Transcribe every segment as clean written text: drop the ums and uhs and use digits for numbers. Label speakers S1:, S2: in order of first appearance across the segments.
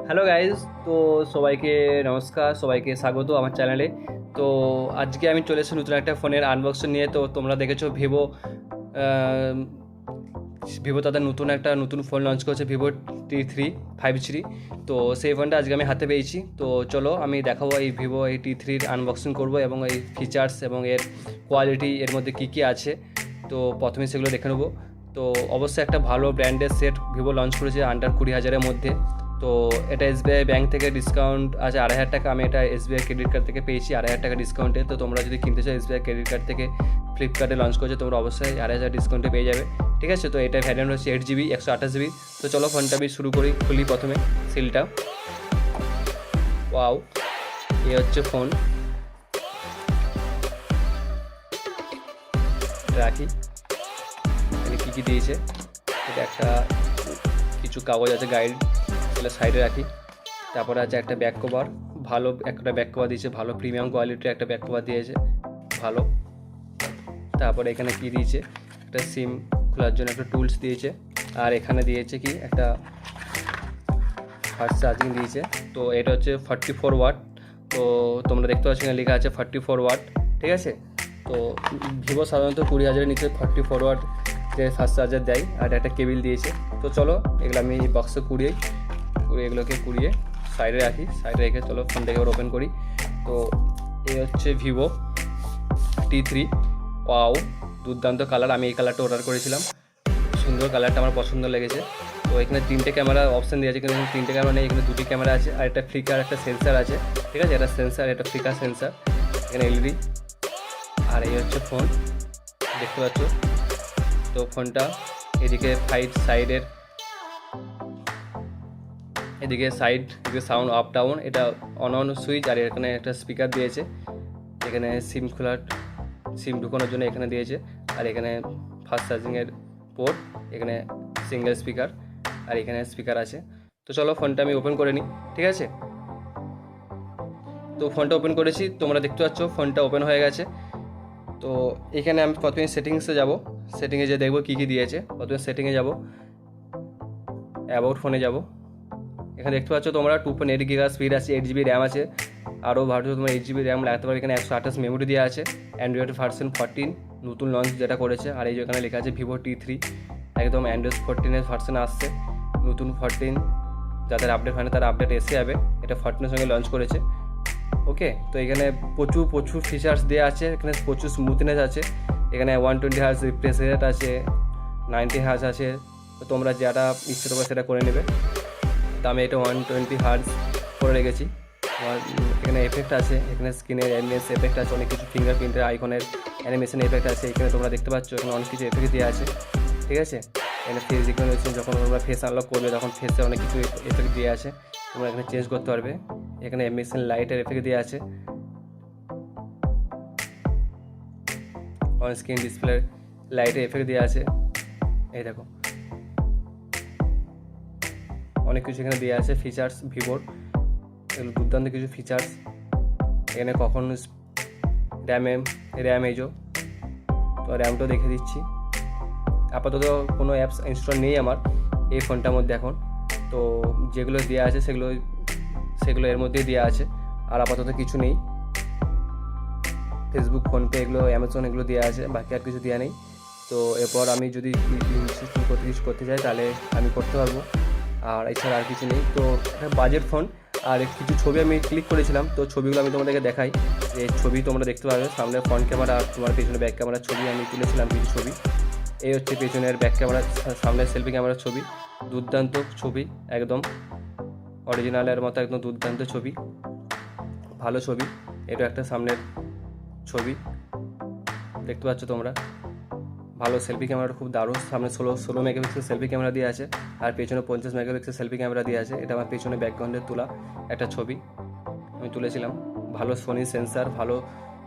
S1: Hello guys, তো সবাইকে নমস্কার, সবাইকে স্বাগত আমার চ্যানেলে। তো আজকে আমি চলে এসেছি নতুন একটা ফোনের আনবক্সিং নিয়ে। তো তোমরা দেখেছো ভিভো ভিভো তাদের নতুন ফোন লঞ্চ করেছে, ভিভো T3 5G। তো সেই ফোনটা আজকে আমি হাতে পেয়েছি। তো চলো আমি দেখাবো এই ভিভো এই T3 আনবক্সিং করবো এবং এই ফিচার্স এবং এর কোয়ালিটি, এর মধ্যে কী কী আছে। তো প্রথমে সেগুলো দেখে নেবো। তো অবশ্যই একটা ভালো ব্র্যান্ডের সেট ভিভো লঞ্চ করেছে আন্ডার 20,000-এর মধ্যে। তো এটা এসবিআই ব্যাঙ্ক থেকে ডিসকাউন্ট আছে 2,500 টাকা। আমি এটা এসবিআই ক্রেডিট কার্ড থেকে পেয়েছি 2,500 টাকা ডিসকাউন্টে। তো তোমরা যদি কিনতে চাও এসবিআই ক্রেডিট কার্ড থেকে, ফ্লিপকার্টে লঞ্চ করেছে, তোমরা অবশ্যই 2,500 ডিসকাউন্টে পেয়ে যাবে। ঠিক আছে, তো এটা ভ্যারিয়েন্ট হচ্ছে 8GB 128GB। তো চলো ফোনটা আমি শুরু করি, খুলি প্রথমে সিলটা। ওয়াও, এ হচ্ছে ফোন, রাখি। এখানে কী কী দিয়েছে, এটা একটা কিছু কাগজ আছে গাইড, তাহলে সাইডে রাখি। তারপরে আছে একটা ব্যাক কভার, ভালো একটা ব্যাক কভার দিয়েছে, ভালো প্রিমিয়াম কোয়ালিটির একটা ব্যাক কভার দিয়েছে, ভালো। তারপরে এখানে কি দিয়েছে, একটা সিম খোলার জন্য একটা টুলস দিয়েছে। আর এখানে দিয়েছে কি একটা ফাস্ট চার্জিং দিয়েছে। তো এটা হচ্ছে 44 ওয়াট। তো তোমরা দেখতে পাচ্ছ এখানে লেখা আছে 44 ওয়াট। ঠিক আছে, তো ভিভো সাধারণত 20,000-এর নিচে 44 ওয়াট যে ফাস্ট চার্জার দেয়। আর একটা কেবিল দিয়েছে। তো চলো এগুলো আমি বক্সে কুড়িয়ে এগুলোকে কুড়িয়ে সাইডে রাখি। সাইডে রেখে চলো ফোনটাকে এবার ওপেন করি। তো এই হচ্ছে ভিভো T3। ওয়াও, দুর্দান্ত কালার। আমি এই কালারটা অর্ডার করেছিলাম, সুন্দর কালারটা আমার পছন্দ লেগেছে। তো এখানে 3টে ক্যামেরা অপশান দিয়েছে, কিন্তু 3টে ক্যামেরা নেই, এখানে 2টি ক্যামেরা আছে। আর একটা ফ্লিকার, একটা সেন্সার আছে। ঠিক আছে, এটা সেন্সার, এটা ফ্লিকার সেন্সার। এখানে এলইডি। আর এই হচ্ছে ফোন, দেখতে পাচ্ছ। তো ফোনটা এদিকে এদিকে সাউন্ড আপ ডাউন, এটা অন সুইচ। আর এখানে একটা স্পিকার দিয়েছে। এখানে সিম ঢুকানোর জন্য এখানে দিয়েছে। আর এখানে ফাস্ট চার্জিংয়ের পোর্ট, এখানে সিঙ্গেল স্পিকার, আর এখানে স্পিকার আছে। তো চলো ফোনটা আমি ওপেন করে নিই। ঠিক আছে, তো ফোনটা ওপেন করেছি, তোমরা দেখতে পাচ্ছ ফোনটা ওপেন হয়ে গেছে। তো এখানে আমি প্রথমে সেটিংসে যাব। সেটিংয়ে যে দেখবো কী কী দিয়েছে। প্রথমে সেটিংয়ে যাব, অ্যাবাউট ফোনে যাব। এখানে দেখতে পাচ্ছ তোমরা 2.8 গিগা স্পিড আছে, 8GB র্যাম আছে। আরও ভালো তোমার 8GB র্যাম লাগাতে পারবে। এখানে 128 মেমোরি দেওয়া আছে। অ্যান্ড্রয়েড ভার্সন 14 নতুন লঞ্চ যেটা করেছে। আর এই যে এখানে লেখা আছে ভিভো T3, একদম অ্যান্ড্রয়েড 14-এর ভার্সন আসছে। নতুন 14 যাদের আপডেট হয় না তারা আপডেট এসে যাবে। এটা 14-এর সঙ্গে লঞ্চ করেছে। ওকে, তো এখানে প্রচুর ফিচার্স দেওয়া আছে। এখানে প্রচুর স্মুথনেস আছে। এখানে 120 হার্জ রিফ্রেশ রেট আছে, 90 হার্জ আছে। তো তোমরা যেটা ইচ্ছে তোমরা সেটা করে নেবে। তো আমি এটা 120 হার্জ করে রেখেছি। এখানে এফেক্ট আছে, এখানে স্ক্রিনের অ্যানিমেশন এফেক্ট আছে, অনেক কিছু ফিঙ্গারপ্রিন্টের আইকনের অ্যানিমেশন এফেক্ট আছে। এখানে তোমরা দেখতে পাচ্ছ এখানে অনেক কিছু এফেক্ট দেওয়া আছে। ঠিক আছে, এখানে ফেস রিকগনিশন, যখন তোমরা ফেস আনলক করবে তখন ফেসে অনেক কিছু এফেক্ট দেওয়া আছে, তোমরা এখানে চেঞ্জ করতে পারবে। এখানে অ্যানিমেশন লাইটের এফেক্ট দেওয়া আছে, অন স্ক্রিন ডিসপ্লে লাইটের এফেক্ট দেওয়া আছে। এই দেখো অনেক কিছু এখানে দেওয়া আছে ফিচার্স ভিভোর, এগুলো দুর্দান্ত কিছু ফিচার্স। এখানে কখন র্যাম এইজো, তো র্যামটাও দেখে দিচ্ছি। আপাতত কোনো অ্যাপস ইনস্টল নেই আমার এই ফোনটার মধ্যে এখন। তো যেগুলো দেওয়া আছে সেগুলো এর মধ্যেই দেওয়া আছে। আর আপাতত কিছু নেই, ফেসবুক, ফোনপে, এগুলো অ্যামাজন, এগুলো দেওয়া আছে, বাকি আর কিছু দেওয়া নেই। তো এরপর আমি যদি কিছু করতে চাই তাহলে আমি করতে পারবো। আর এছাড়া আর কিছু নেই। তো এটা বাজেট ফোন। আর কিছু ছবি আমি ক্লিক করেছিলাম, তো ছবিগুলো আমি তোমাদেরকে দেখাই। যে ছবি তোমরা দেখতে পাবে, সামনে ফ্রন্ট ক্যামেরা আর তোমার পেছনে ব্যাক ক্যামেরার ছবি আমি তুলেছিলাম কিছু ছবি। এই হচ্ছে পেছনের ব্যাক ক্যামেরা, সামনের সেলফি ক্যামেরার ছবি। দুর্দান্ত ছবি, একদম অরিজিনালের মতো, একদম দুর্দান্ত ছবি, ভালো ছবি। এটা একটা সামনের ছবি, দেখতে পাচ্ছ তোমরা। ভালো সেলফি ক্যামেরাটা খুব দারুণ। সামনে 16 মেগাপিক্সেল সেলফি ক্যামেরা দিয়ে আছে, আর পেছনে 50 মেগাপিক্সেল সেলফি ক্যামেরা দিয়ে আছে। এটা আমার পেছনে ব্যাকগ্রাউন্ডের তোলা একটা ছবি আমি তুলেছিলাম। ভালো সোনি সেন্সার, ভালো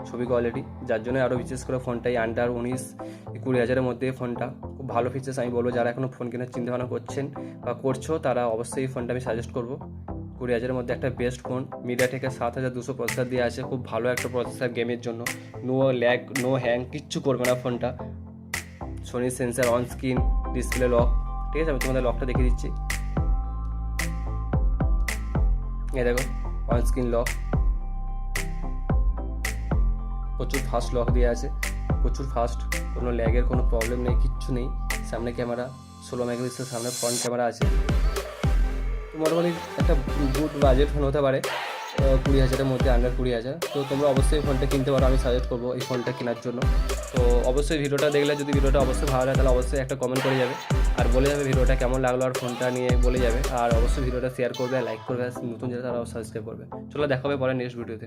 S1: ছবি কোয়ালিটি, যার জন্য আরও বিশেষ করে ফোনটাই আন্ডার 19-20 হাজারের মধ্যে ফোনটা খুব ভালো ফিচার্স। আমি বলবো যারা এখনও ফোন কেনার চিন্তাভাবনা করছেন বা করছো তারা অবশ্যই এই ফোনটা আমি সাজেস্ট করবো। 20 হাজারের মধ্যে একটা বেস্ট ফোন। মিডিয়াটেকের 7200 প্রসেসর দিয়ে আছে, খুব ভালো একটা প্রসেসর গেমের জন্য। নো ল্যাগ, নো হ্যাং, কিচ্ছু করবে না ফোনটা। Sony sensor, on screen display lock. ঠিক আছে, আমি তোমাদের লকটা দেখিয়ে দিচ্ছি। এই দেখো অন স্ক্রিন লক, প্রচুর ফাস্ট লক দেওয়া আছে, প্রচুর ফাস্ট, কোনো ল্যাগের কোনো প্রবলেম নেই, কিচ্ছু নেই। সামনে ক্যামেরা 16 মেগাপিক্সেল সামনে ফ্রন্ট ক্যামেরা আছে। তো মোটামুটি একটা গুড বাজেট ফোন হতে পারে, 20,000-এর মধ্যে, আন্ডার 20,000। তো তোমরা অবশ্যই ফোনটা কিনতে পারো, আমি সাজেস্ট করবো এই ফোনটা কেনার জন্য। তো অবশ্যই ভিডিওটা দেখলে, যদি ভিডিওটা অবশ্যই ভালো লাগে তাহলে অবশ্যই একটা কমেন্ট করে যাবে, আর বলে যাবে ভিডিওটা কেমন লাগলো, আর ফোনটা নিয়ে বলে যাবে। আর অবশ্যই ভিডিওটা শেয়ার করবে, লাইক করবে, নতুন যারা তারাও সাবস্ক্রাইব করবে। চলো দেখা হবে পরে নেক্সট ভিডিওতে।